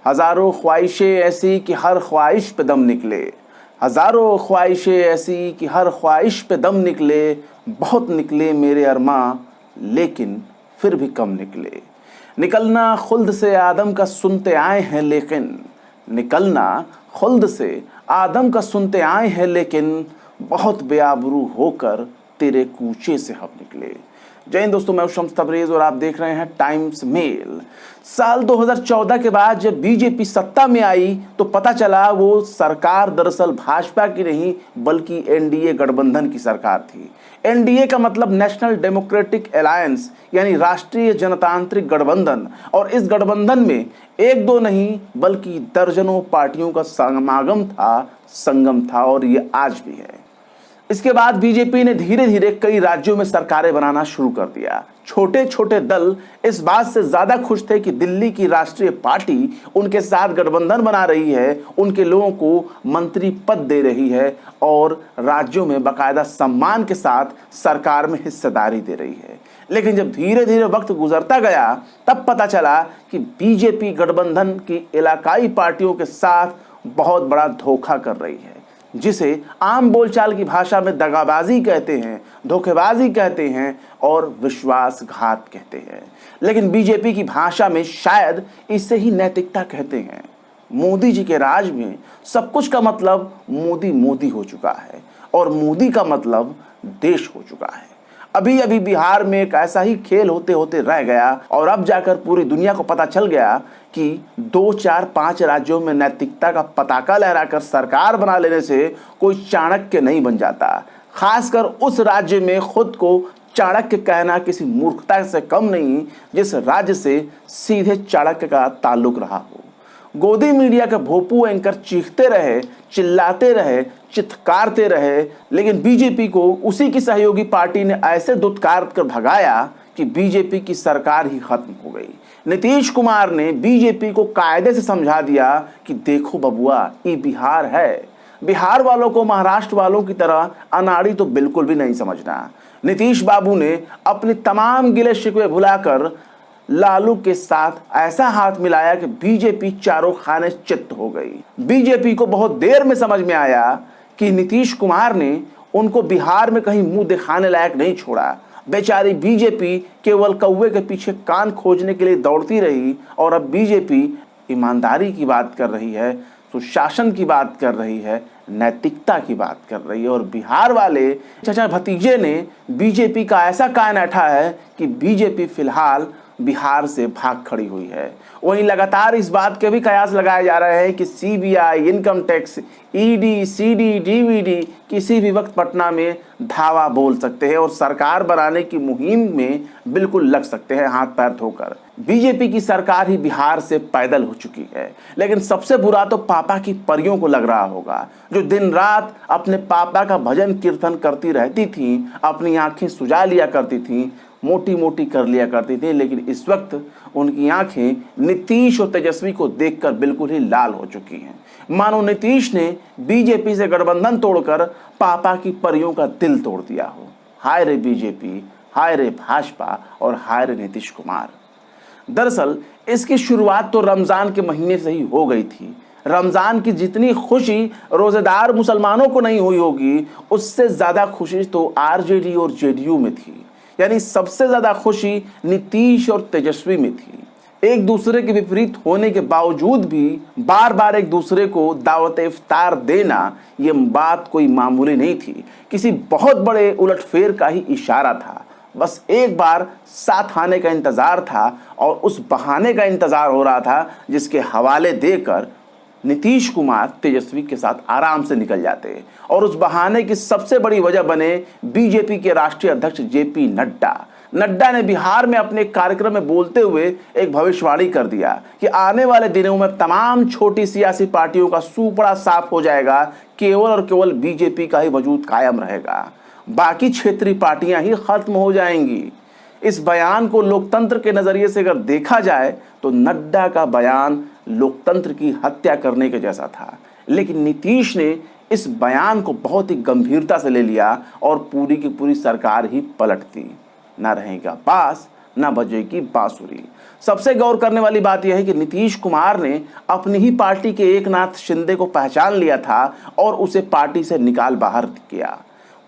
हजारों ख्वाहिशें ऐसी कि हर ख्वाहिश पे दम निकले, हजारों ख्वाहिशें ऐसी कि हर ख्वाहिश पे दम निकले। बहुत निकले मेरे अरमां लेकिन फिर भी कम निकले। निकलना खुल्द से आदम का सुनते आए हैं लेकिन, निकलना खुल्द से आदम का सुनते आए हैं लेकिन, बहुत बेआबरू होकर तेरे कूचे से हम निकले। जय हिंद दोस्तों, मैं शम्स तबरेज और आप देख रहे हैं टाइम्स मेल। साल 2014 के बाद जब बीजेपी सत्ता में आई तो पता चला वो सरकार दरअसल भाजपा की नहीं बल्कि एनडीए गठबंधन की सरकार थी। एनडीए का मतलब नेशनल डेमोक्रेटिक अलायंस यानी राष्ट्रीय जनतांत्रिक गठबंधन, और इस गठबंधन में एक दो नहीं बल्कि दर्जनों पार्टियों का समागम था, संगम था, और ये आज भी है। इसके बाद बीजेपी ने धीरे धीरे कई राज्यों में सरकारें बनाना शुरू कर दिया। छोटे छोटे दल इस बात से ज्यादा खुश थे कि दिल्ली की राष्ट्रीय पार्टी उनके साथ गठबंधन बना रही है, उनके लोगों को मंत्री पद दे रही है और राज्यों में बाकायदा सम्मान के साथ सरकार में हिस्सेदारी दे रही है। लेकिन जब धीरे धीरे वक्त गुजरता गया तब पता चला कि बीजेपी गठबंधन की इलाकाई पार्टियों के साथ बहुत बड़ा धोखा कर रही है, जिसे आम बोलचाल की भाषा में दगाबाजी कहते हैं, धोखेबाजी कहते हैं और विश्वासघात कहते हैं। लेकिन बीजेपी की भाषा में शायद इसे ही नैतिकता कहते हैं। मोदी जी के राज में सब कुछ का मतलब मोदी मोदी हो चुका है और मोदी का मतलब देश हो चुका है। अभी अभी बिहार में एक ऐसा ही खेल होते होते रह गया और अब जाकर पूरी दुनिया को पता चल गया कि 2, 4, 5 राज्यों में नैतिकता का पताका लहराकर सरकार बना लेने से कोई चाणक्य नहीं बन जाता। खासकर उस राज्य में खुद को चाणक्य कहना किसी मूर्खता से कम नहीं जिस राज्य से सीधे चाणक्य का ताल्लुक रहा हो। गोदी मीडिया के भोपू एंकर चीखते रहे, चिल्लाते रहे, चित्कारते रहे, लेकिन बीजेपी को उसी की सहयोगी पार्टी ने ऐसे दुत्कार कर भगाया कि बीजेपी की सरकार ही खत्म हो गई। नीतीश कुमार ने बीजेपी को कायदे से समझा दिया कि देखो बबुआ, ये बिहार है, बिहार वालों को महाराष्ट्र वालों की तरह अनाड़ी तो बिल्कुल भी नहीं समझना। नीतीश बाबू ने अपनी तमाम गिले शिकवे भुलाकर लालू के साथ ऐसा हाथ मिलाया कि बीजेपी चारों खाने चित्त हो गई। बीजेपी को बहुत देर में समझ में आया कि नीतीश कुमार ने उनको बिहार में कहीं मुंह दिखाने लायक नहीं छोड़ा। बेचारी बीजेपी केवल कौवे के पीछे कान खोजने के लिए दौड़ती रही और अब बीजेपी ईमानदारी की बात कर रही है, सुशासन की बात कर रही है, नैतिकता की बात कर रही है। और बिहार वाले चाचा भतीजे ने बीजेपी का ऐसा कान ऐठा है कि बीजेपी फिलहाल बिहार से भाग खड़ी हुई है। वहीं लगातार इस बात के भी कयास लगाए जा रहे हैं कि CBI, income tax, ED, CD, DVD किसी भी वक्त पटना में धावा बोल सकते हैं और सरकार बनाने की मुहिम में बिल्कुल लग सकते हैं हाथ पैर धोकर। बीजेपी की सरकार ही बिहार से पैदल हो चुकी है। लेकिन सबसे बुरा तो पापा की परियों को लग रहा होगा, जो दिन रात अपने पापा का भजन कीर्तन करती रहती थी, अपनी आंखें सुजा लिया करती थी, मोटी मोटी कर लिया करती थी। लेकिन इस वक्त उनकी आंखें नीतीश और तेजस्वी को देखकर बिल्कुल ही लाल हो चुकी हैं, मानो नीतीश ने बीजेपी से गठबंधन तोड़कर पापा की परियों का दिल तोड़ दिया हो। हाय रे बीजेपी, हाय रे भाजपा और हाय रे नीतीश कुमार। दरअसल इसकी शुरुआत तो रमजान के महीने से ही हो गई थी। रमजान की जितनी खुशी रोजेदार मुसलमानों को नहीं हुई होगी, उससे ज्यादा खुशी तो आरजेडी और जेडीयू में थी। यानी सबसे ज्यादा खुशी नीतीश और तेजस्वी में थी। एक दूसरे के विपरीत होने के बावजूद भी बार बार एक दूसरे को दावत इफ्तार देना ये बात कोई मामूली नहीं थी, किसी बहुत बड़े उलटफेर का ही इशारा था। बस एक बार साथ आने का इंतजार था और उस बहाने का इंतजार हो रहा था जिसके हवाले देकर नीतीश कुमार तेजस्वी के साथ आराम से निकल जाते और उस बहाने की सबसे बड़ी वजह बने बीजेपी के राष्ट्रीय अध्यक्ष जेपी नड्डा। नड्डा ने बिहार में अपने कार्यक्रम में बोलते हुए एक भविष्यवाणी कर दिया कि आने वाले दिनों में तमाम छोटी सियासी पार्टियों का सूपड़ा साफ हो जाएगा, केवल और केवल बीजेपी का ही वजूद कायम रहेगा, बाकी क्षेत्रीय पार्टियां ही खत्म हो जाएंगी। इस बयान को लोकतंत्र के नजरिए से अगर देखा जाए तो नड्डा का बयान लोकतंत्र की हत्या करने के जैसा था। लेकिन नीतीश ने इस बयान को बहुत ही गंभीरता से ले लिया और पूरी की पूरी सरकार ही पलट दी। ना रहेगा बास ना बजेगी बांसुरी। सबसे गौर करने वाली बात यह है कि नीतीश कुमार ने अपनी ही पार्टी के एकनाथ शिंदे को पहचान लिया था और उसे पार्टी से निकाल बाहर किया,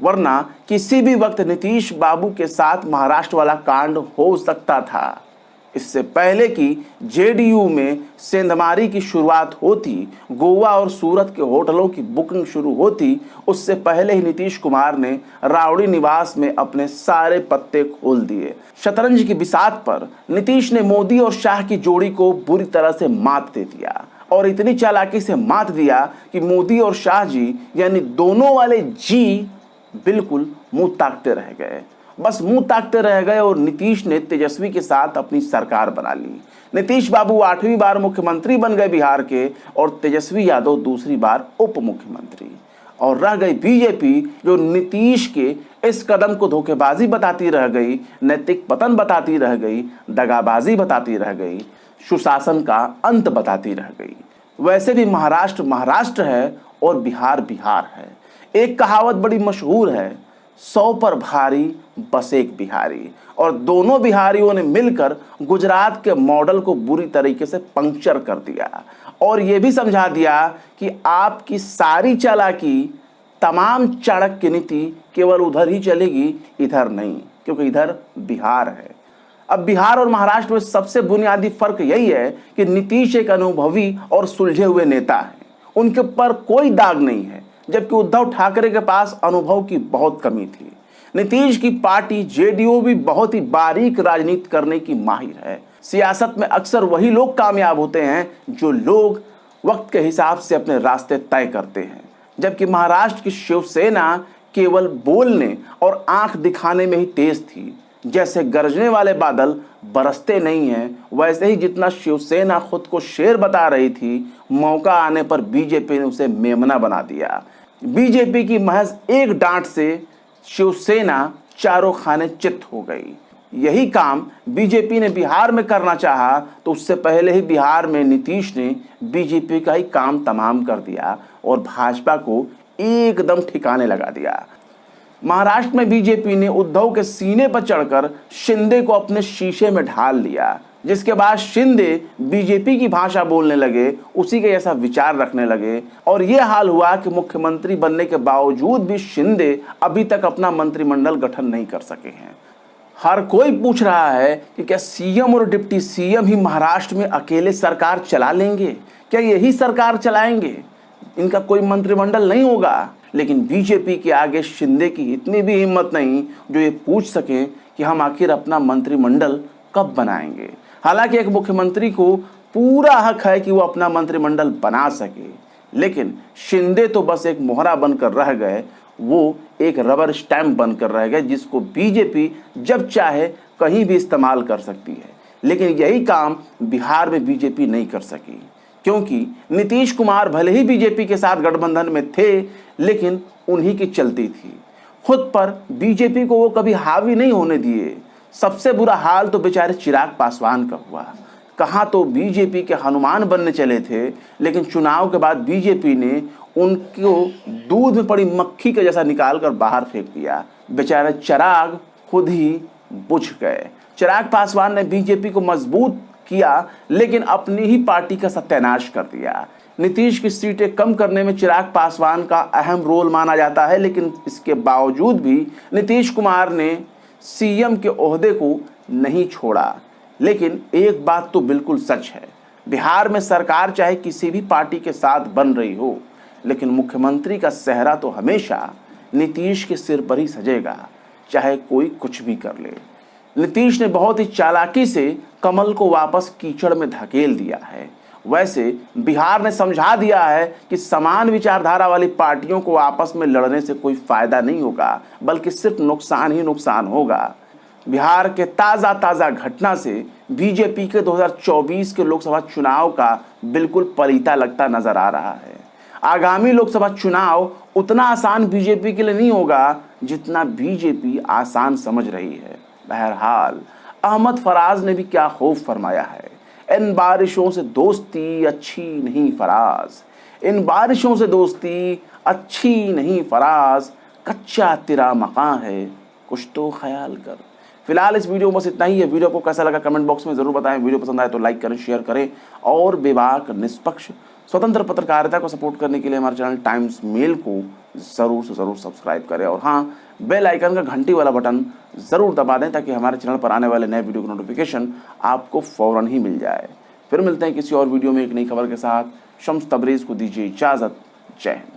वरना किसी भी वक्त नीतीश बाबू के साथ महाराष्ट्र वाला कांड हो सकता था। इससे पहले कि जेडीयू में सेंधमारी की शुरुआत होती, गोवा और सूरत के होटलों की बुकिंग शुरू होती, उससे पहले ही नीतीश कुमार ने रावड़ी निवास में अपने सारे पत्ते खोल दिए। शतरंज की बिसात पर नीतीश ने मोदी और शाह की जोड़ी को बुरी तरह से मात दे दिया और इतनी चालाकी से मात दिया कि मोदी और शाह जी यानी दोनों वाले जी बिल्कुल मुंह ताकते रह गए, बस मुंह ताकते रह गए और नीतीश ने तेजस्वी के साथ अपनी सरकार बना ली। नीतीश बाबू 8वीं बार मुख्यमंत्री बन गए बिहार के और तेजस्वी यादव दूसरी बार उप मुख्यमंत्री, और रह गई बीजेपी जो नीतीश के इस कदम को धोखेबाजी बताती रह गई, नैतिक पतन बताती रह गई, दगाबाजी बताती रह गई, सुशासन का अंत बताती रह गई। वैसे भी महाराष्ट्र महाराष्ट्र है और बिहार बिहार है। एक कहावत बड़ी मशहूर है, 100 पर भारी बस एक बिहारी, और दोनों बिहारियों ने मिलकर गुजरात के मॉडल को बुरी तरीके से पंक्चर कर दिया और यह भी समझा दिया कि आपकी सारी चालाकी, तमाम चाणक्य नीति केवल उधर ही चलेगी, इधर नहीं, क्योंकि इधर बिहार है। अब बिहार और महाराष्ट्र में सबसे बुनियादी फर्क यही है कि नीतीश एक अनुभवी और सुलझे हुए नेता है, उनके ऊपर कोई दाग नहीं है, जबकि उद्धव ठाकरे के पास अनुभव की बहुत कमी थी। नीतीश की पार्टी जेडीयू भी बहुत ही बारीक राजनीति करने की माहिर है। सियासत में अक्सर वही लोग कामयाब होते हैं जो लोग वक्त के हिसाब से अपने रास्ते तय करते हैं, जबकि महाराष्ट्र की शिवसेना केवल बोलने और आंख दिखाने में ही तेज थी। जैसे गरजने वाले बादल बरसते नहीं हैं, वैसे ही जितना शिवसेना खुद को शेर बता रही थी, मौका आने पर बीजेपी ने उसे मेमना बना दिया। बीजेपी की महज एक डांट से शिवसेना चारों खाने चित हो गई। यही काम बीजेपी ने बिहार में करना चाहा तो उससे पहले ही बिहार में नीतीश ने बीजेपी का ही काम तमाम कर दिया और भाजपा को एकदम ठिकाने लगा दिया। महाराष्ट्र में बीजेपी ने उद्धव के सीने पर चढ़कर शिंदे को अपने शीशे में ढाल लिया, जिसके बाद शिंदे बीजेपी की भाषा बोलने लगे, उसी के जैसा विचार रखने लगे, और यह हाल हुआ कि मुख्यमंत्री बनने के बावजूद भी शिंदे अभी तक अपना मंत्रिमंडल गठन नहीं कर सके हैं। हर कोई पूछ रहा है कि क्या सीएम और डिप्टी सीएम ही महाराष्ट्र में अकेले सरकार चला लेंगे? क्या यही सरकार चलाएंगे? इनका कोई मंत्रिमंडल नहीं होगा। लेकिन बीजेपी के आगे शिंदे की इतनी भी हिम्मत नहीं जो ये पूछ सके कि हम आखिर अपना मंत्रिमंडल कब बनाएंगे। हालांकि एक मुख्यमंत्री को पूरा हक है कि वो अपना मंत्रिमंडल बना सके, लेकिन शिंदे तो बस एक मोहरा बनकर रह गए, वो एक रबर स्टैंप बनकर रह गए जिसको बीजेपी जब चाहे कहीं भी इस्तेमाल कर सकती है। लेकिन यही काम बिहार में बीजेपी नहीं कर सकी, क्योंकि नीतीश कुमार भले ही बीजेपी के साथ गठबंधन में थे, लेकिन उन्हीं की चलती थी। खुद पर बीजेपी को वो कभी हावी नहीं होने दिए। सबसे बुरा हाल तो बेचारे चिराग पासवान का हुआ। कहाँ तो बीजेपी के हनुमान बनने चले थे, लेकिन चुनाव के बाद बीजेपी ने उनको दूध में पड़ी मक्खी के जैसा निकाल कर बाहर फेंक दिया। बेचारे चिराग खुद ही बुझ गए। चिराग पासवान ने बीजेपी को मजबूत किया, लेकिन अपनी ही पार्टी का सत्यानाश कर दिया। नीतीश की सीटें कम करने में चिराग पासवान का अहम रोल माना जाता है, लेकिन इसके बावजूद भी नीतीश कुमार ने सीएम के ओहदे को नहीं छोड़ा। लेकिन एक बात तो बिल्कुल सच है, बिहार में सरकार चाहे किसी भी पार्टी के साथ बन रही हो, लेकिन मुख्यमंत्री का सेहरा तो हमेशा नीतीश के सिर पर ही सजेगा, चाहे कोई कुछ भी कर ले। नीतीश ने बहुत ही चालाकी से कमल को वापस कीचड़ में धकेल दिया है। वैसे बिहार ने समझा दिया है कि समान विचारधारा वाली पार्टियों को आपस में लड़ने से कोई फायदा नहीं होगा, बल्कि सिर्फ नुकसान ही नुकसान होगा। बिहार के ताज़ा घटना से बीजेपी के 2024 के लोकसभा चुनाव का बिल्कुल पलीता लगता नजर आ रहा है। आगामी लोकसभा चुनाव उतना आसान बीजेपी के लिए नहीं होगा जितना बीजेपी आसान समझ रही है। बहरहाल अहमद फराज ने भी क्या खूब फरमाया है, इन बारिशों से दोस्ती अच्छी नहीं फराज, इन बारिशों से दोस्ती अच्छी नहीं फराज, कच्चा तेरा मकान है कुछ तो ख्याल कर। फिलहाल इस वीडियो में बस इतना ही है। वीडियो को कैसा लगा कमेंट बॉक्स में जरूर बताएं। वीडियो पसंद आए तो लाइक करें, शेयर करें और बेबाक, निष्पक्ष, स्वतंत्र पत्रकारिता को सपोर्ट करने के लिए हमारे चैनल टाइम्स मेल को जरूर से जरूर सब्सक्राइब करें और हाँ, बेल आइकन का घंटी वाला बटन जरूर दबा दें ताकि हमारे चैनल पर आने वाले नए वीडियो की नोटिफिकेशन आपको फौरन ही मिल जाए। फिर मिलते हैं किसी और वीडियो में एक नई खबर के साथ। शम्स तबरेज को दीजिए इजाजत। जय हिंद।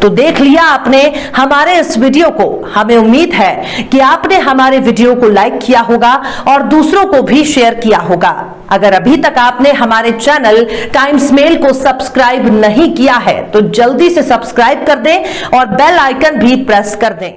तो देख लिया आपने हमारे इस वीडियो को। हमें उम्मीद है कि आपने हमारे वीडियो को लाइक किया होगा और दूसरों को भी शेयर किया होगा। अगर अभी तक आपने हमारे चैनल टाइम्स मेल को सब्सक्राइब नहीं किया है तो जल्दी से सब्सक्राइब कर दें और बेल आइकन भी प्रेस कर दें।